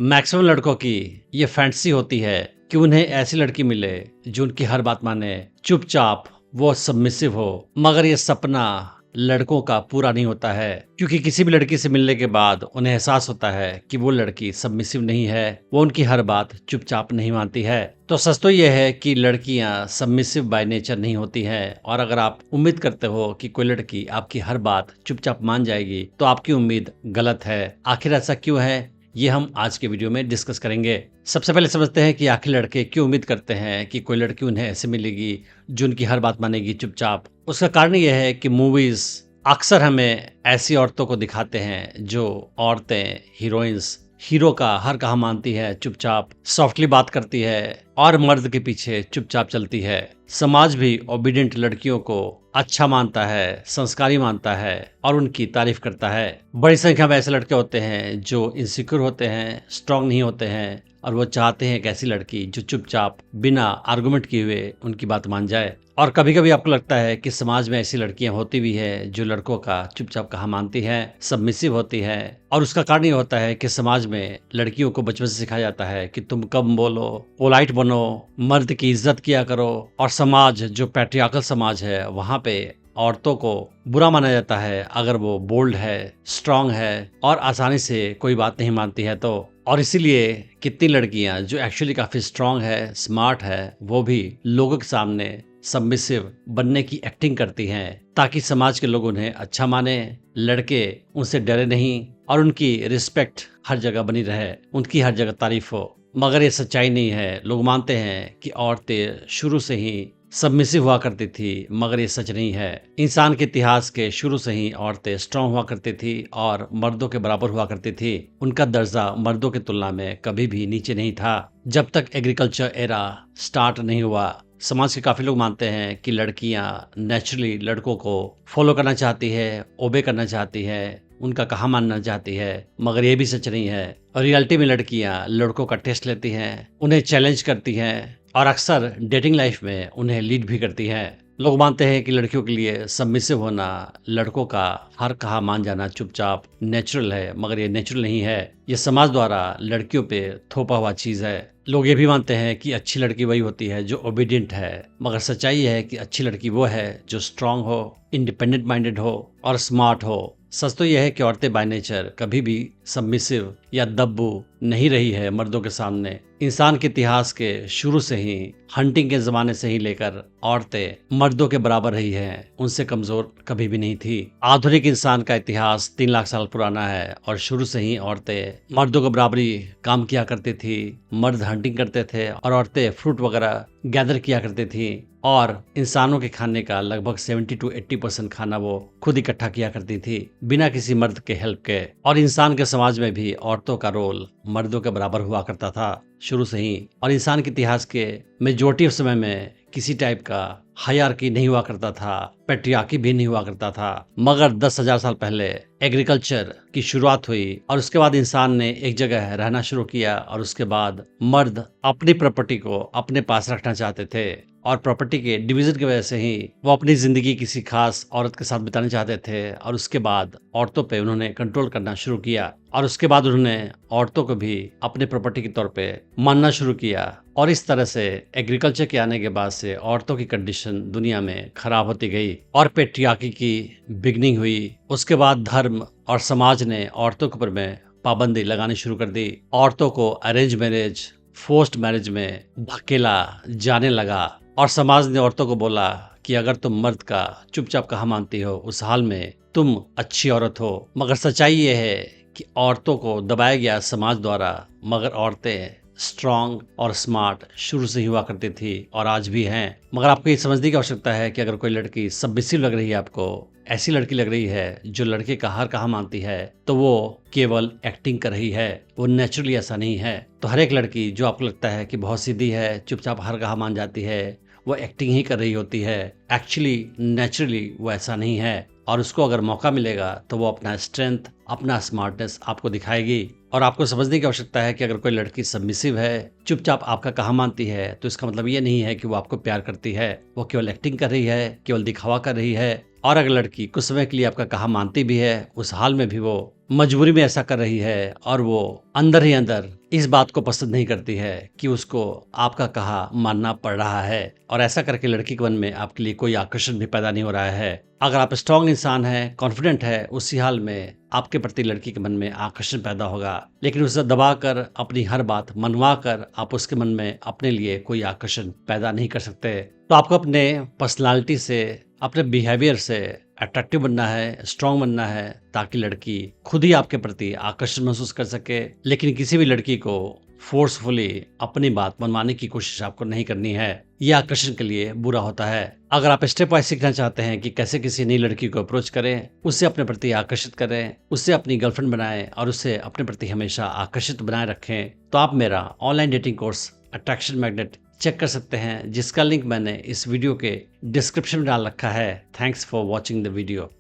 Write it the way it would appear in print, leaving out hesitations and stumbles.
Maximum लड़कों की ये फैंटेसी होती है कि उन्हें ऐसी लड़की मिले जो उनकी हर बात माने, चुपचाप वो सबमिसिव हो। मगर ये सपना लड़कों का पूरा नहीं होता है, क्योंकि किसी भी लड़की से मिलने के बाद उन्हें एहसास होता है कि वो लड़की सबमिसिव नहीं है, वो उनकी हर बात चुपचाप नहीं मानती है। तो सच तो ये है कि लड़कियां सबमिसिव बाय नेचर नहीं होती हैं, और अगर आप उम्मीद करते हो कि कोई लड़की आपकी हर बात चुपचाप मान जाएगी तो आपकी उम्मीद गलत है। आखिर ऐसा क्यों है, ये हम आज के वीडियो में डिस्कस करेंगे। सबसे पहले समझते हैं कि आखिर लड़के क्यों उम्मीद करते हैं कि कोई लड़की उन्हें ऐसे मिलेगी जो उनकी हर बात मानेगी चुपचाप। उसका कारण यह है कि मूवीज अक्सर हमें ऐसी औरतों को दिखाते हैं जो औरतें हीरोइंस हीरो का हर कहा मानती है, चुपचाप सॉफ्टली बात करती है और मर्द के पीछे चुपचाप चलती है। समाज भी ओबीडिएंट लड़कियों को अच्छा मानता है, संस्कारी मानता है और उनकी तारीफ करता है। बड़ी संख्या में ऐसे लड़के होते हैं जो इनसिक्योर होते हैं, स्ट्रांग नहीं होते हैं, और वो चाहते हैं एक ऐसी लड़की जो चुपचाप बिना आर्गुमेंट किए हुए उनकी बात मान जाए। और कभी कभी आपको लगता है कि समाज में ऐसी लड़कियां होती भी है जो लड़कों का चुपचाप कहा मानती हैं, सबमिसिव होती हैं। और उसका कारण ये होता है कि समाज में लड़कियों को बचपन से सिखाया जाता है कि तुम कम बोलो, पोलाइट बनो, मर्द की इज्जत किया करो। और समाज जो पैट्रियार्कल समाज है, वहां पे औरतों को बुरा माना जाता है अगर वो बोल्ड है, स्ट्रांग है और आसानी से कोई बात नहीं मानती है तो। और इसीलिए कितनी लड़कियां जो एक्चुअली काफी स्ट्रांग है, स्मार्ट है, वो भी लोगों के सामने सबमिसिव बनने की एक्टिंग करती हैं ताकि समाज के लोग उन्हें अच्छा माने, लड़के उनसे डरे नहीं और उनकी रिस्पेक्ट हर जगह बनी रहे, उनकी हर जगह तारीफ हो। मगर ये सच्चाई नहीं है। लोग मानते हैं कि औरतें शुरू से ही सबमिसिव हुआ करती थी, मगर ये सच नहीं है। इंसान के इतिहास के शुरू से ही औरतें स्ट्रांग हुआ करती थी और मर्दों के बराबर हुआ करती थी। उनका दर्जा मर्दों की तुलना में कभी भी नीचे नहीं था जब तक एग्रीकल्चर एरा स्टार्ट नहीं हुआ। समाज के काफी लोग मानते हैं कि लड़कियां नेचुरली लड़कों को फॉलो करना चाहती है, ओबे करना चाहती है, उनका कहा मानना चाहती है, मगर ये भी सच नहीं है। और रियलिटी में लड़कियां लड़कों का टेस्ट लेती हैं, उन्हें चैलेंज करती हैं और अक्सर डेटिंग लाइफ में उन्हें लीड भी करती हैं। लोग मानते हैं कि लड़कियों के लिए सबमिसिव होना, लड़कों का हर कहा मान जाना चुपचाप नेचुरल है, मगर ये नेचुरल नहीं है। ये समाज द्वारा लड़कियों पे थोपा हुआ चीज है। लोग ये भी मानते हैं कि अच्छी लड़की वही होती है जो ओबीडिएंट है, मगर सच्चाई है कि अच्छी लड़की वो है जो स्ट्रांग हो, इंडिपेंडेंट माइंडेड हो और स्मार्ट हो। सच तो यह है कि औरतें बाय नेचर कभी भी सबमिसिव या दब्बू नहीं रही है मर्दों के सामने। इंसान के इतिहास के शुरू से ही, हंटिंग के जमाने से ही लेकर औरतें मर्दों के बराबर रही हैं, उनसे कमजोर कभी भी नहीं थी। आधुनिक इंसान का इतिहास 3 लाख साल पुराना है और शुरू से ही औरतें मर्दों के बराबरी काम किया करती थी। मर्द हंटिंग करते थे और औरतें फ्रूट वगैरह गैदर किया करती थी, और इंसानों के खाने का लगभग 70 to 80% खाना वो खुद इकट्ठा किया करती थी बिना किसी मर्द के हेल्प के। और इंसान के समाज में भी औरतों का रोल मर्दों के बराबर हुआ करता था शुरू से ही। और इंसान के इतिहास के मेजॉरिटी ऑफ समय में किसी टाइप का हायरार्की नहीं हुआ करता था, पैट्रियार्की भी नहीं हुआ करता था। मगर 10,000 साल पहले एग्रीकल्चर की शुरुआत हुई और उसके बाद इंसान ने एक जगह रहना शुरू किया, और उसके बाद मर्द अपनी प्रॉपर्टी को अपने पास रखना चाहते थे, और प्रॉपर्टी के डिवीजन की वजह से ही वो अपनी जिंदगी किसी खास औरत के साथ बिताना चाहते थे। और उसके बाद औरतों पे उन्होंने कंट्रोल करना शुरू किया, और उसके बाद उन्होंने औरतों को भी अपने प्रॉपर्टी के तौर पे मानना शुरू किया। और इस तरह से एग्रीकल्चर के आने के बाद से औरतों की कंडीशन दुनिया में खराब होती गई और पैट्रियार्की की बिगनिंग हुई। उसके बाद धर्म और समाज ने औरतों के ऊपर में पाबंदी लगानी शुरू कर दी। औरतों को अरेंज मैरिज, फोर्स्ड मैरिज में धकेला जाने लगा, और समाज ने औरतों को बोला कि अगर तुम मर्द का चुपचाप कहा मानती हो, उस हाल में तुम अच्छी औरत हो। मगर सच्चाई ये है कि औरतों को दबाया गया समाज द्वारा, मगर औरतें स्ट्रांग और स्मार्ट शुरू से ही हुआ करती थी और आज भी हैं। मगर आपको ये समझने की आवश्यकता है कि अगर कोई लड़की सबमिसिव लग रही है, आपको ऐसी लड़की लग रही है जो लड़के का हर कहा मानती है, तो वो केवल एक्टिंग कर रही है, वो नेचुरली ऐसा नहीं है। तो हर एक लड़की जो आपको लगता है कि बहुत सीधी है, चुपचाप हर कहा मान जाती है, वो एक्टिंग ही कर रही होती है। एक्चुअली नेचुरली वो ऐसा नहीं है, और उसको अगर मौका मिलेगा तो वो अपना स्ट्रेंथ, अपना स्मार्टनेस आपको दिखाएगी। और आपको समझने की आवश्यकता है कि अगर कोई लड़की सबमिसिव है, चुपचाप आपका कहा मानती है, तो इसका मतलब ये नहीं है कि वो आपको प्यार करती है। वो केवल एक्टिंग कर रही है, केवल दिखावा कर रही है। और अगर लड़की कुछ समय के लिए आपका कहा मानती भी है, उस हाल में भी वो मजबूरी में ऐसा कर रही है और वो अंदर ही अंदर इस बात को पसंद नहीं करती है कि उसको आपका कहा मानना पड़ रहा है, और ऐसा करके लड़की के मन में आपके लिए कोई आकर्षण भी पैदा नहीं हो रहा है। अगर आप स्ट्रांग इंसान हैं, कॉन्फिडेंट है, उसी हाल में आपके प्रति लड़की के मन में आकर्षण पैदा होगा, लेकिन उसे दबाकर अपनी हर बात मनवा कर आप उसके मन में अपने लिए कोई आकर्षण पैदा नहीं कर सकते। तो आपको अपने पर्सनालिटी से, अपने बिहेवियर से अट्रैक्टिव बनना है, स्ट्रांग बनना है, ताकि लड़की खुद ही आपके प्रति आकर्षण महसूस कर सके। लेकिन किसी भी लड़की को फोर्सफुली अपनी बात मनवाने की कोशिश आपको नहीं करनी है, यह आकर्षण के लिए बुरा होता है। अगर आप स्टेप वाइज सीखना चाहते हैं कि कैसे किसी नई लड़की को अप्रोच करें, उससे अपने प्रति आकर्षित करें, उससे अपनी गर्लफ्रेंड बनाएं और उससे अपने प्रति हमेशा आकर्षित बनाए रखें, तो आप मेरा online dating course attraction magnet check कर सकते हैं, जिसका लिंक मैंने इस वीडियो के डिस्क्रिप्शन में डाल रखा है। Thanks for watching the video.